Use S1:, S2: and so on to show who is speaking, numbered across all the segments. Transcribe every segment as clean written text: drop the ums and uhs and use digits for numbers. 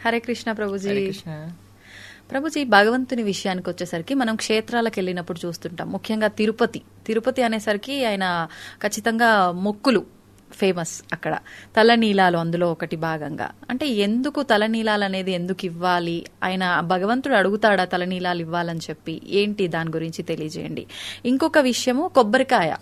S1: హరే కృష్ణ ప్రభుజీ. ప్రభుజీ, భగవంతుని విషయానికి వచ్చేసరికి మనం క్షేత్రాలకు వెళ్ళినప్పుడు చూస్తుంటాం, ముఖ్యంగా తిరుపతి అనేసరికి ఆయన ఖచ్చితంగా మొక్కులు ఫేమస్. అక్కడ తలనీలాలు అందులో ఒకటి భాగంగా. అంటే ఎందుకు తలనీలాలు అనేది ఎందుకు ఇవ్వాలి? ఆయన భగవంతుడు అడుగుతాడా తలనీలాలు ఇవ్వాలని చెప్పి? ఏంటి దాని గురించి తెలియజేయండి. ఇంకొక విషయము, కొబ్బరికాయ.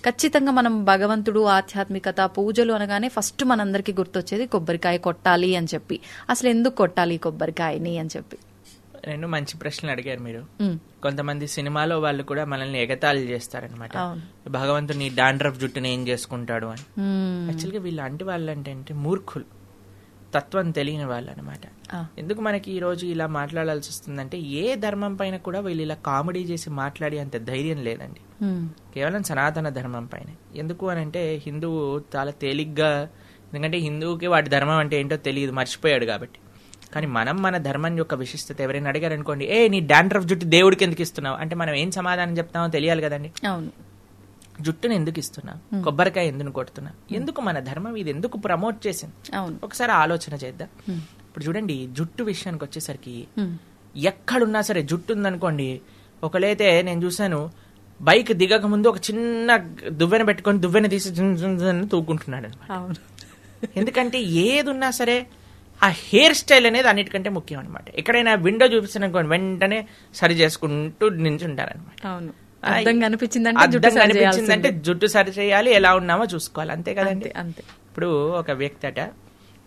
S1: ఖచ్చితంగా మనం భగవంతుడు, ఆధ్యాత్మికత, పూజలు అనగానే ఫస్ట్ మనందరికీ గుర్తొచ్చేది కొబ్బరికాయ కొట్టాలి అని చెప్పి. అసలు ఎందుకు కొట్టాలి కొబ్బరికాయని అని చెప్పి?
S2: రెండు మంచి ప్రశ్నలు అడిగారు మీరు. కొంతమంది సినిమాలో వాళ్ళు కూడా మనల్ని ఎగతాళి చేస్తారనమాట, భగవంతుని డాండ్రఫ్ జుట్టుని ఏం చేసుకుంటాడు అని. యాక్చువల్గా వీళ్ళు అంటే వాళ్ళు అంటే మూర్ఖులు, తత్వం తెలియని వాళ్ళు అనమాట. ఎందుకు మనకి ఈ రోజు ఇలా మాట్లాడాల్సి వస్తుందంటే, ఏ ధర్మం పైన కూడా వీళ్ళు ఇలా కామెడీ చేసి మాట్లాడే అంత ధైర్యం లేదండి, కేవలం సనాతన ధర్మం పైన. ఎందుకు అని అంటే, హిందువు చాలా తేలిగ్గా, ఎందుకంటే హిందువుకి వాటి ధర్మం అంటే ఏంటో తెలియదు, మర్చిపోయాడు కాబట్టి. కానీ మనం మన ధర్మం యొక్క విశిష్టత ఎవరైనా అడిగారు అనుకోండి, నీ డాండ్రఫ్ జుట్టు దేవుడికి ఎందుకు ఇస్తున్నావు అంటే, మనం ఏం సమాధానం చెప్తామో తెలియాలి కదండి.
S1: అవును,
S2: జుట్టును ఎందుకు ఇస్తున్నా, కొబ్బరికాయ ఎందుకు కొడుతున్నా, ఎందుకు మన ధర్మం ఇది ఎందుకు ప్రమోట్ చేసింది, ఒకసారి ఆలోచన చేద్దాం. ఇప్పుడు చూడండి, జుట్టు విషయానికి వచ్చేసరికి ఎక్కడున్నా సరే జుట్టు ఉందనుకోండి, ఒకలైతే నేను చూసాను బైక్ దిగక ముందు ఒక చిన్న దువ్వెన పెట్టుకొని దువ్వెన తీసి తూకుంటున్నాడు అనమాట. ఎందుకంటే ఏది ఉన్నా సరే ఆ హెయిర్ స్టైల్ అనేది అన్నిటికంటే ముఖ్యం అనమాట. ఎక్కడైనా విండో చూపిస్తాను వెంటనే సరి చేసుకుంటూ నించుంటారనమాట. అనిపించిందంటే జుట్టు సరి చేయాలి, ఎలా ఉన్నామో చూసుకోవాలి, అంతే కదండి.
S1: అంతే.
S2: ఇప్పుడు ఒక వ్యక్తి అట,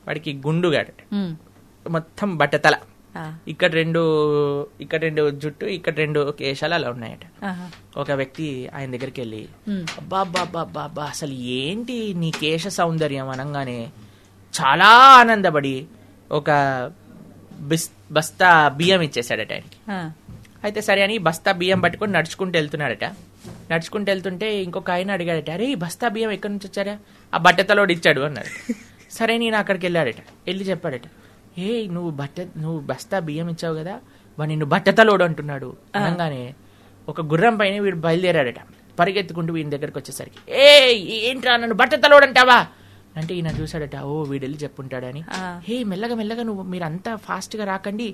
S2: వాడికి గుండుగాడట, మొత్తం బట్టతల, ఇక్కడ రెండు జుట్టు, ఇక్కడ 2 కేశాలు అలా ఉన్నాయట. ఒక వ్యక్తి ఆయన దగ్గరికి వెళ్ళి, అబ్బా అసలు ఏంటి నీ కేశ సౌందర్యం అనగానే చాలా ఆనందపడి ఒక బస్తా బియ్యం ఇచ్చేసాడట ఆయనకి. అయితే సరే అని బస్తా బియ్యం పట్టుకొని నడుచుకుంటూ వెళ్తున్నాడట. నడుచుకుంటూ వెళ్తుంటే ఇంకొక ఆయన అడిగాడట, అరే ఈ బస్తా బియ్యం ఎక్కడి నుంచి వచ్చారా? ఆ బట్టతలోడు ఇచ్చాడు అన్నాడు. సరే నేను అక్కడికి వెళ్ళాడట, వెళ్ళి చెప్పాడట, నువ్వు బస్తా బియ్యం ఇచ్చావు కదా, వాడు నిన్ను బట్టతలోడు అంటున్నాడు అనగానే ఒక గుర్రం పైన వీడు బయలుదేరాడట, పరిగెత్తుకుంటూ వీడి దగ్గరకు వచ్చేసరికి, ఏంట్రా నన్ను బట్టతలోడు అంటావా అంటే, ఈయన చూసాడట, వీడు వెళ్ళి చెప్పుంటాడని, మెల్లగా మీరంతా ఫాస్ట్ గా రాకండి,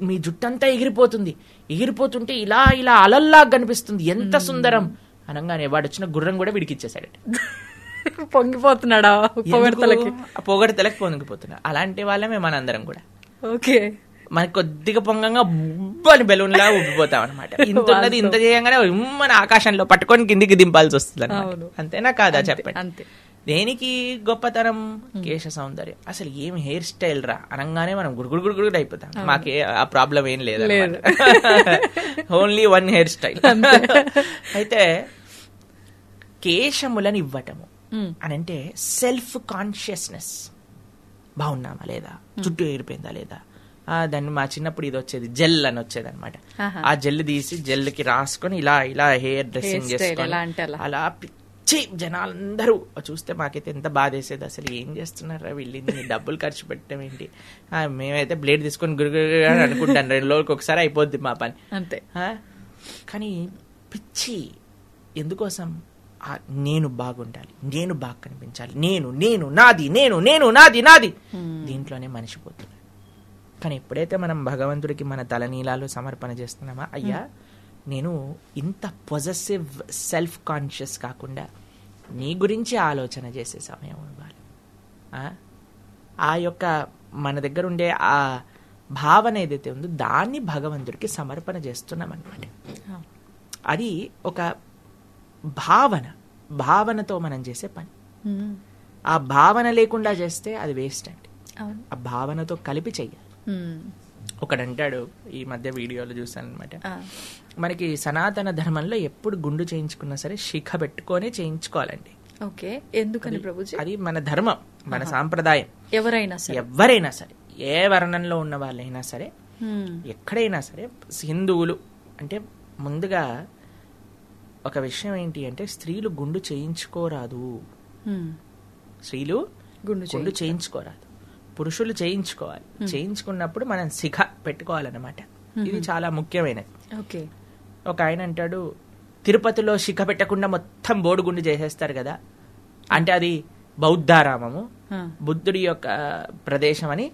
S2: మీ జుట్టంతా ఎగిరిపోతుంటే ఇలా అలల్లా కనిపిస్తుంది, ఎంత సుందరం అనగానే వాడు వచ్చిన గుర్రం కూడా వీడికి ఇచ్చేసాడట.
S1: పొంగిపోతున్నాడా?
S2: పొగడతలకి పొంగిపోతున్నాడు. అలాంటి వాళ్ళమే మనందరం కూడా.
S1: ఓకే,
S2: మనకి కొద్దిగా పొంగంగా ఉబ్బని బెలూన్ లా ఉబ్బిపోతాం అనమాట. ఇంత ఉన్నది ఇంత చేయంగానే మన ఆకాశంలో పట్టుకొని కిందికి దింపాల్సి వస్తుంది అన్నమాట. అంతేనా కాదా చెప్పండి? దేనికి గొప్పతనం? కేశ సౌందర్యం. అసలు ఏం హెయిర్ స్టైల్ రా అనగానే మనం గురుగుడు అయిపోతాం. మాకే ఆ ప్రాబ్లం ఏం లేదు, ఓన్లీ 1 హెయిర్ స్టైల్. అయితే కేశములను ఇవ్వటము అని అంటే సెల్ఫ్ కాన్షియస్నెస్. బాగున్నామా లేదా, జుట్టు ఎగిరిపోయిందా లేదా, దాన్ని మా చిన్నప్పుడు ఇది వచ్చేది జెల్ అని వచ్చేది అనమాట. ఆ జెల్ తీసి జెల్కి రాసుకొని ఇలా హెయిర్ డ్రెస్సింగ్ చేసుకొని అలా జనాలందరూ చూస్తే మాకైతే ఎంత బాధ వేసేది. అసలు ఏం చేస్తున్నారా వీళ్ళు, డబ్బులు ఖర్చు పెట్టడం ఏంటి, మేమైతే బ్లేడ్ తీసుకొని గురుగురు అనుకుంటాను, 2 రోజులకి ఒకసారి అయిపోద్ది మా పని
S1: అంతే.
S2: కానీ పిచ్చి ఎందుకోసం? నేను బాగుండాలి, నేను బాగా కనిపించాలి, నాది దీంట్లోనే మనిషిపోతున్నాడు. కానీ ఎప్పుడైతే మనం భగవంతుడికి మన తలనీలాలు సమర్పణ చేస్తున్నామా, అయ్యా నేను ఇంత పొజెసివ్ సెల్ఫ్ కాన్షియస్ కాకుండా నీ గురించి ఆలోచన చేసే సమయం ఇవ్వాలి. ఆ యొక్క మన దగ్గర ఉండే ఆ భావన ఏదైతే ఉందో దాన్ని భగవంతుడికి సమర్పణ చేస్తున్నాం అన్నమాట. అది ఒక భావనతో మనం చేసే పని. ఆ భావన లేకుండా చేస్తే అది వేస్ట్ అండి. ఆ భావనతో కలిపి చెయ్యాలి. ఒకడంటాడు, ఈ మధ్య వీడియోలో చూసాను అనమాట, మనకి సనాతన ధర్మంలో ఎప్పుడు గుండు చేయించుకున్నా సరే శిఖ పెట్టుకొని చేయించుకోవాలండి.
S1: ఓకే, ఎందుకని ప్రభుజీ?
S2: అది మన ధర్మం, మన సాంప్రదాయం.
S1: ఎవరైనా
S2: సరే, ఏ వర్ణంలో ఉన్న వాళ్ళైనా సరే, ఎక్కడైనా సరే, హిందువులు అంటే ముందుగా ఒక విషయం ఏంటి అంటే, స్త్రీలు గుండు చేయించుకోరాదు. స్త్రీలు గుండు చేయించుకోరాదు, పురుషులు చేయించుకోవాలి. చేయించుకున్నప్పుడు మనం శిఖ పెట్టుకోవాలన్నమాట. ఇది చాలా ముఖ్యమైనది. ఒక ఆయన అంటాడు, తిరుపతిలో శిఖ పెట్టకుండా మొత్తం బోడిగుండు చేసేస్తారు కదా, అంటే అది బౌద్ధారామము, బుద్ధుడి యొక్క ప్రదేశం అని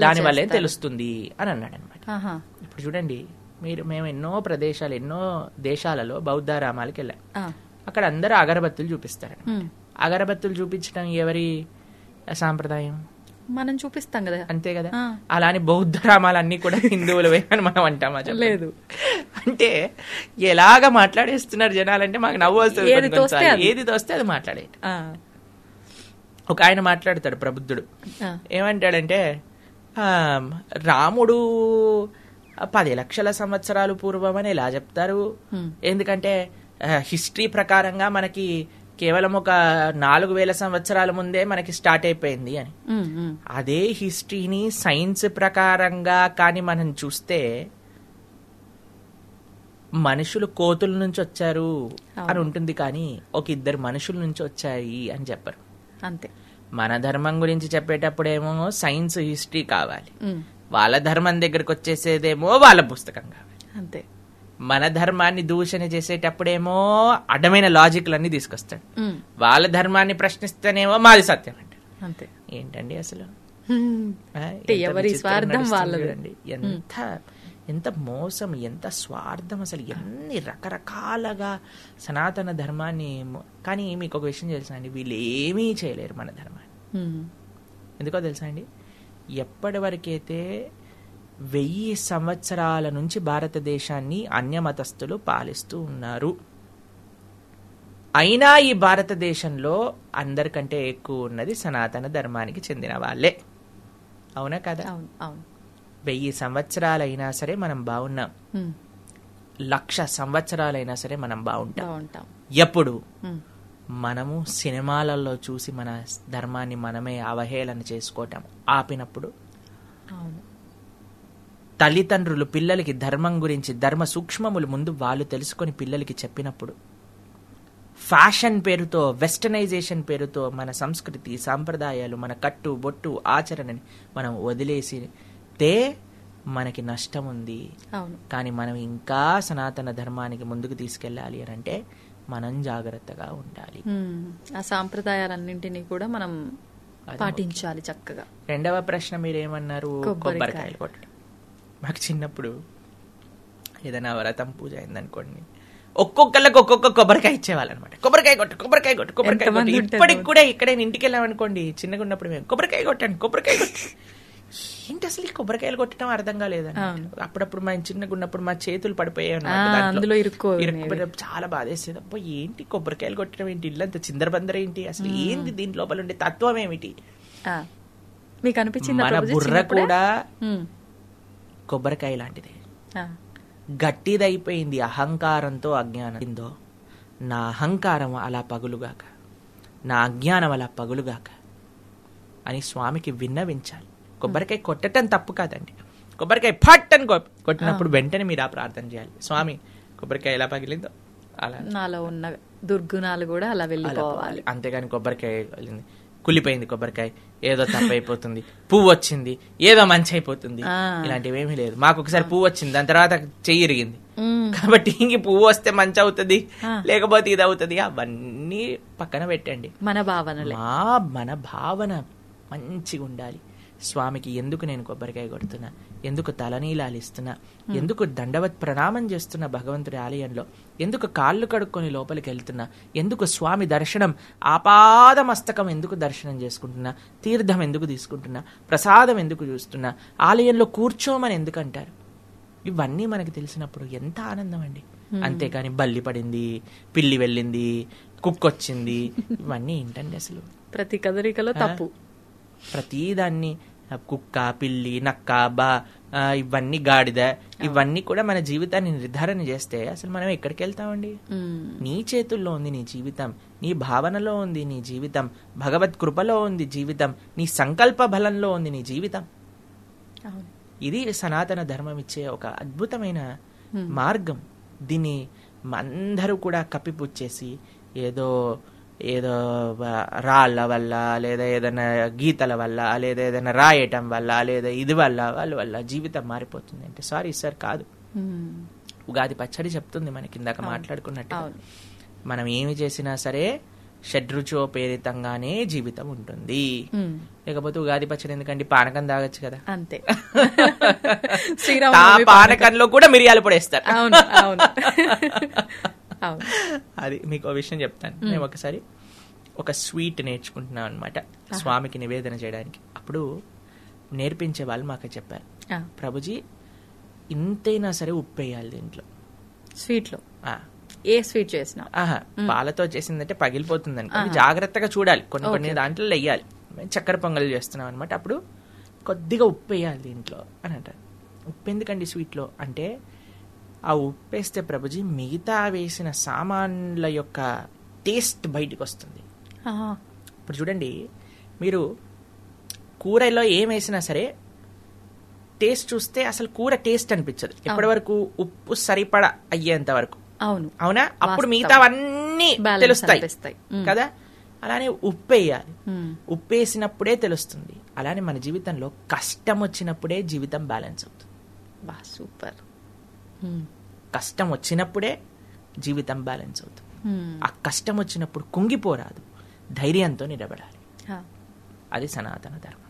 S2: దాని వల్లే తెలుస్తుంది అని అన్నాడు అనమాట. ఇప్పుడు చూడండి, మేము ఎన్నో ప్రదేశాలు, ఎన్నో దేశాలలో బౌద్ధారామాలకు వెళ్ళాం. అక్కడ అందరూ అగరబత్తులు చూపిస్తారు. అగరబత్తులు చూపించడం ఎవరి సాంప్రదాయం?
S1: మనం చూపిస్తాం కదా,
S2: అంతే కదా. అలానే బౌద్ధ రామాలన్నీ కూడా హిందువులవే అని మనం అంటామా? లేదు. అంటే ఎలాగా మాట్లాడేస్తున్నారు జనాలంటే మాకు నవ్వు వస్తుంది. ఏది తోస్తే అది మాట్లాడేది. ఒక ఆయన మాట్లాడతాడు, ప్రబుద్ధుడు. ఏమంటాడంటే, రాముడు 10 లక్షల సంవత్సరాలు పూర్వం అని ఎలా చెప్తారు? ఎందుకంటే హిస్టరీ ప్రకారంగా మనకి కేవలం ఒక 4000 సంవత్సరాల ముందే మనకి స్టార్ట్ అయిపోయింది అని. అదే హిస్టరీని సైన్స్ ప్రకారంగా కానీ మనం చూస్తే మనుషులు కోతుల నుంచి వచ్చారు అని ఉంటుంది, కానీ ఒక 2 మనుషుల నుంచి వచ్చాయి అని చెప్పరు.
S1: అంతే.
S2: మన ధర్మం గురించి చెప్పేటప్పుడేమో సైన్స్ హిస్టరీ కావాలి, వాళ్ళ ధర్మం దగ్గరకు వచ్చేసేదేమో వాళ్ళ పుస్తకం కావాలి.
S1: అంతే.
S2: మన ధర్మాన్ని దూషణ చేసేటప్పుడేమో అడ్డమైన లాజిక్లన్నీ తీసుకొస్తాడు, వాళ్ళ ధర్మాన్ని ప్రశ్నిస్తేనేమో మాది సత్యం అంటారు.
S1: అంతే.
S2: ఏంటండి అసలు?
S1: ఎవరి స్వార్థం వాళ్ళదండి.
S2: ఎంత మోసం, ఎంత స్వార్థం, అసలు ఎన్ని రకరకాలుగా సనాతన ధర్మాన్ని. కానీ మీకు ఒక విషయం తెలుసా అండి, వీళ్ళు ఏమీ చేయలేరు మన ధర్మాన్ని. ఎందుకో తెలుసా అండి, ఎప్పటి వరకైతే 1000 సంవత్సరాల నుంచి భారతదేశాన్ని అన్యమతస్థులు పాలిస్తూ ఉన్నారు, అయినా ఈ భారతదేశంలో అందరికంటే ఎక్కువ ఉన్నది సనాతన ధర్మానికి చెందిన వాళ్ళే. అవునా కదా? 1000 సంవత్సరాలైనా సరే మనం బాగున్నాం, 1,00,000 సంవత్సరాలైనా సరే మనం బాగుంటాం. ఎప్పుడు మనము సినిమాలలో చూసి మన ధర్మాన్ని మనమే అవహేళన చేసుకోవటం ఆపినప్పుడు, తల్లిదండ్రులు పిల్లలకి ధర్మం గురించి, ధర్మ సూక్ష్మములు ముందు వాళ్ళు తెలుసుకొని పిల్లలకి చెప్పినప్పుడు, ఫ్యాషన్ పేరుతో, వెస్టర్నైజేషన్ పేరుతో మన సంస్కృతి సాంప్రదాయాలు, మన కట్టు బొట్టు ఆచరణని మనం వదిలేసితే మనకి నష్టం ఉంది. కానీ మనం ఇంకా సనాతన ధర్మానికి ముందుకు తీసుకెళ్ళాలి అని అంటే మనం జాగ్రత్తగా ఉండాలి.
S1: ఆ సాంప్రదాయాలన్నింటినీ కూడా మనం పాటించాలి చక్కగా.
S2: రెండవ ప్రశ్న మీరేమన్నారు? కొబ్బరికాయలు కొట్టడం. మాకు చిన్నప్పుడు ఏదైనా వ్రతం పూజ అయిందనుకోండి, ఒక్కొక్కళ్ళకి ఒక్కొక్క కొబ్బరికాయ ఇచ్చేవాళ్ళు అనమాట. కొబ్బరికాయ కొట్టు, కొబ్బరికాయ కొట్టు, కొబ్బరికాయ కొట్టు. ఇప్పటికి కూడా ఇక్కడే ఇంటికి వెళ్ళామనుకోండి, చిన్నగా ఉన్నప్పుడు మేము కొబ్బరికాయ కొట్టాను, కొబ్బరికాయ కొట్టు. ఏంటి అసలు ఈ కొబ్బరికాయలు కొట్టడం అర్థం కాలేదని. అప్పుడప్పుడు మా చిన్నగా ఉన్నప్పుడు మా చేతులు పడిపోయాయి అనమాట, చాలా బాధేసేది. అబ్బా ఏంటి కొబ్బరికాయలు కొట్టడం ఏంటి, ఇల్లంత చిందరబందర ఏంటి, అసలు ఏంటి దీని లోపల ఉండే తత్వం ఏమిటి?
S1: మీకు అనిపించింది
S2: మన బుర్ర కూడా కొబ్బరికాయ లాంటిదే, గట్టిదైపోయింది అహంకారంతో, అజ్ఞానంతో. నా అహంకారం అలా పగులుగాక, నా అజ్ఞానం అలా పగులుగాక అని స్వామికి విన్నవించాలి. కొబ్బరికాయ కొట్టడం తప్పు కాదండి, కొబ్బరికాయ ఫట్ అని కొట్టినప్పుడు వెంటనే మీరు ఆ ప్రార్థన చేయాలి, స్వామి కొబ్బరికాయ ఎలా పగిలిందో అలా
S1: నాలో ఉన్న దుర్గుణాలు కూడా అలా వెళ్ళిపోవాలి.
S2: అంతేగాని కొబ్బరికాయ కులిపోయింది, కొబ్బరికాయ ఏదో తప్పు అయిపోతుంది, పువ్వు వచ్చింది ఏదో మంచి అయిపోతుంది, ఇలాంటివి ఏమీ లేదు. మాకు ఒకసారి పువ్వు వచ్చింది, దాని తర్వాత చెయ్యి ఇరిగింది, కాబట్టి ఇంక పువ్వు వస్తే మంచి అవుతుంది లేకపోతే ఇది అవుతుంది, అవన్నీ పక్కన పెట్టండి. మన భావన మంచిగా ఉండాలి. స్వామికి ఎందుకు నేను కొబ్బరికాయ కొడుతున్నా, ఎందుకు తలనీలాలు ఇస్తున్నా, ఎందుకు దండవత్ ప్రణామం చేస్తున్నా భగవంతుడి ఆలయంలో, ఎందుకు కాళ్ళు కడుక్కొని లోపలికి వెళ్తున్నా, ఎందుకు స్వామి దర్శనం ఆపాద మస్తకం ఎందుకు దర్శనం చేసుకుంటున్నా, తీర్థం ఎందుకు తీసుకుంటున్నా, ప్రసాదం ఎందుకు చూస్తున్నా, ఆలయంలో కూర్చోమని ఎందుకు అంటారు, ఇవన్నీ మనకు తెలిసినప్పుడు ఎంత ఆనందం అండి. అంతేకాని బల్లి పడింది, పిల్లి వెళ్ళింది, కుక్కొచ్చింది, ఇవన్నీ ఏంటండి అసలు?
S1: ప్రతి కదలికలో తప్పు.
S2: ప్రతిదాన్ని కుక్క, పిల్లి, నక్క, ఇవన్నీ గాడిద, ఇవన్నీ కూడా మన జీవితాన్ని నిర్ధారణ చేస్తే అసలు మనం ఎక్కడికి వెళ్తామండి? నీ చేతుల్లో ఉంది నీ జీవితం, నీ భావనలో ఉంది నీ జీవితం, భగవత్ కృపలో ఉంది జీవితం, నీ సంకల్ప బలంలో ఉంది నీ జీవితం. ఇది సనాతన ధర్మం ఇచ్చే ఒక అద్భుతమైన మార్గం. దీన్ని అందరూ కూడా కప్పిపుచ్చేసి ఏదో రాళ్ళ వల్ల, లేదా ఏదైనా గీతల వల్ల, లేదా ఏదైనా రాయటం వల్ల, లేదా ఇది వల్ల వాళ్ళ వల్ల జీవితం మారిపోతుంది అంటే సారీ సార్, కాదు. ఉగాది పచ్చడి చెప్తుంది మనకి, ఇందాక మాట్లాడుకున్నట్టు మనం ఏమి చేసినా సరే షడ్రుచోపేరితంగానే జీవితం ఉంటుంది. లేకపోతే ఉగాది పచ్చడి ఎందుకండి, పానకం తాగొచ్చు కదా.
S1: అంతే.
S2: పానకంలో కూడా మిరియాలు పొడేస్తారు. అది మీకు ఒక విషయం చెప్తాను. మేము ఒకసారి ఒక స్వీట్ నేర్చుకుంటున్నాం అనమాట స్వామికి నివేదన చేయడానికి. అప్పుడు నేర్పించే వాళ్ళు మాకు చెప్పారు, ప్రభుజీ ఇంతైనా సరే ఉప్పు వేయాలి దీంట్లో
S1: స్వీట్ లో. ఏ స్వీట్ చేసినా
S2: పాలతో చేసిందంటే పగిలిపోతుందని జాగ్రత్తగా చూడాలి. కొన్ని దాంట్లో వెయ్యాలి. చక్కెర పొంగల్ చేస్తున్నాం అనమాట. అప్పుడు కొద్దిగా ఉప్పు వేయాలి దీంట్లో అని అంటారు. ఉప్పు ఎందుకండి స్వీట్ లో అంటే, ఆ ఉప్పు వేస్తే ప్రభుజీ మిగతా వేసిన సామాన్ల యొక్క టేస్ట్ బయటకు వస్తుంది. ఇప్పుడు చూడండి, మీరు కూరలో ఏం వేసినా సరే టేస్ట్ చూస్తే అసలు కూర టేస్ట్ అనిపించదు ఎప్పటి వరకు ఉప్పు సరిపడా అయ్యేంత వరకు. అవునా? అప్పుడు మిగతావన్నీ తెలుస్తాయి కదా. అలానే ఉప్పు వేయాలి. ఉప్పు వేసినప్పుడే తెలుస్తుంది. అలానే మన జీవితంలో కష్టం వచ్చినప్పుడే జీవితం బ్యాలెన్స్ అవుతుంది.
S1: సూపర్.
S2: కష్టం వచ్చినప్పుడే జీవితం బ్యాలెన్స్ అవుతుంది. ఆ కష్టం వచ్చినప్పుడు కుంగిపోరాదు, ధైర్యంతో నిలబడాలి. అది సనాతన ధర్మం.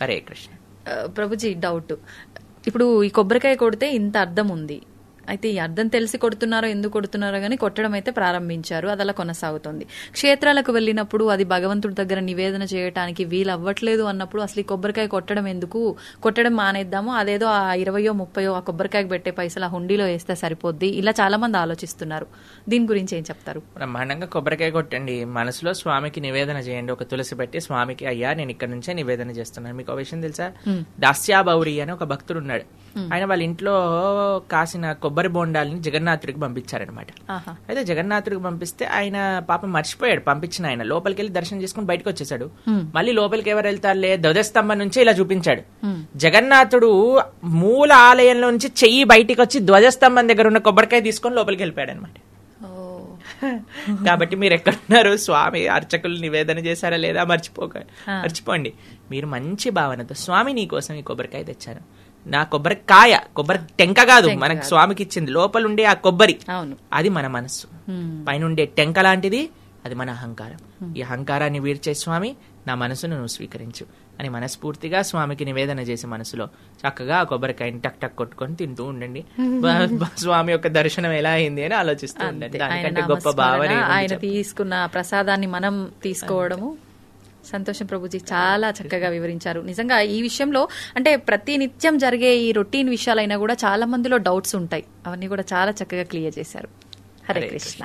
S2: హరే కృష్ణ.
S1: ప్రభుజీ, డౌట్. ఇప్పుడు ఈ కొబ్బరికాయ కొడితే ఇంత అర్థం ఉంది, అయితే ఈ అర్థం తెలిసి కొడుతున్నారో ఎందుకు కొడుతున్నారో కానీ కొట్టడం అయితే ప్రారంభించారు, అది అలా కొనసాగుతుంది. క్షేత్రాలకు వెళ్ళినప్పుడు అది భగవంతుడి దగ్గర నివేదన చేయడానికి వీలు అవ్వట్లేదు అన్నప్పుడు అసలు ఈ కొబ్బరికాయ కొట్టడం ఎందుకు, కొట్టడం మానేద్దాము, అదేదో ఆ 20 30 ఆ కొబ్బరికాయకు పెట్టే పైసలు ఆ హుండీలో వేస్తే సరిపోద్ది, ఇలా చాలా మంది ఆలోచిస్తున్నారు. దీని గురించి ఏం చెప్తారు?
S2: బ్రహ్మాండంగా కొబ్బరికాయ కొట్టండి, మనసులో స్వామికి నివేదన చేయండి. ఒక తులసి పెట్టి స్వామికి, అయ్యా నేను ఇక్కడ నుంచే నివేదన చేస్తున్నాను. మీకు ఒక విషయం తెలుసా, దాస్యాబౌరి అని ఒక భక్తుడు ఉన్నాడు. ఆయన వాళ్ళ ఇంట్లో కాసిన కొబ్బరి బోండాలని జగన్నాథుడికి పంపించారనమాట. అయితే జగన్నాథుడికి పంపిస్తే ఆయన పాపం మర్చిపోయాడు పంపించిన. ఆయన లోపలికి వెళ్ళి దర్శనం చేసుకుని బయటకు వచ్చేసాడు. మళ్ళీ లోపలికి ఎవరు వెళ్తారులే, ధ్వజస్తంభం నుంచే ఇలా చూపించాడు. జగన్నాథుడు మూల ఆలయంలో నుంచి చెయ్యి బయటికి వచ్చి ధ్వజస్తంభం దగ్గర ఉన్న కొబ్బరికాయ తీసుకొని లోపలికి వెళ్ళిపోయాడు అనమాట. కాబట్టి మీరు ఎక్కడున్నారు, స్వామి అర్చకులు నివేదన చేశారా లేదా మర్చిపోండి. మీరు మంచి భావనతో, స్వామి నీ కోసం ఈ కొబ్బరికాయ తెచ్చాను, నా కొబ్బరికాయ, కొబ్బరి టెంక కాదు మనకు స్వామికి ఇచ్చింది, లోపల ఉండే ఆ కొబ్బరి, అది మన మనస్సు. పైన ఉండే టెంక లాంటిది అది మన అహంకారం. ఈ అహంకారాన్ని వీర్చే స్వామి, నా మనసును నువ్వు స్వీకరించు అని మనస్ఫూర్తిగా స్వామికి నివేదన చేసి మనసులో చక్కగా ఆ కొబ్బరికాయని టక్ టక్ కొట్టుకొని తింటూ ఉండండి. స్వామి యొక్క దర్శనం ఎలా అయింది అని ఆలోచిస్తూ ఉండండి. దానికంటే గొప్ప భావన
S1: ఆయన తీసుకున్న ప్రసాదాన్ని మనం తీసుకోవడము. సంతోషం ప్రభుజీ, చాలా చక్కగా వివరించారు. నిజంగా ఈ విషయంలో అంటే ప్రతి నిత్యం జరిగే ఈ రొటీన్ విషయాలైనా కూడా చాలా మందిలో డౌట్స్ ఉంటాయి, అవన్నీ కూడా చాలా చక్కగా క్లియర్ చేశారు. హరే కృష్ణ.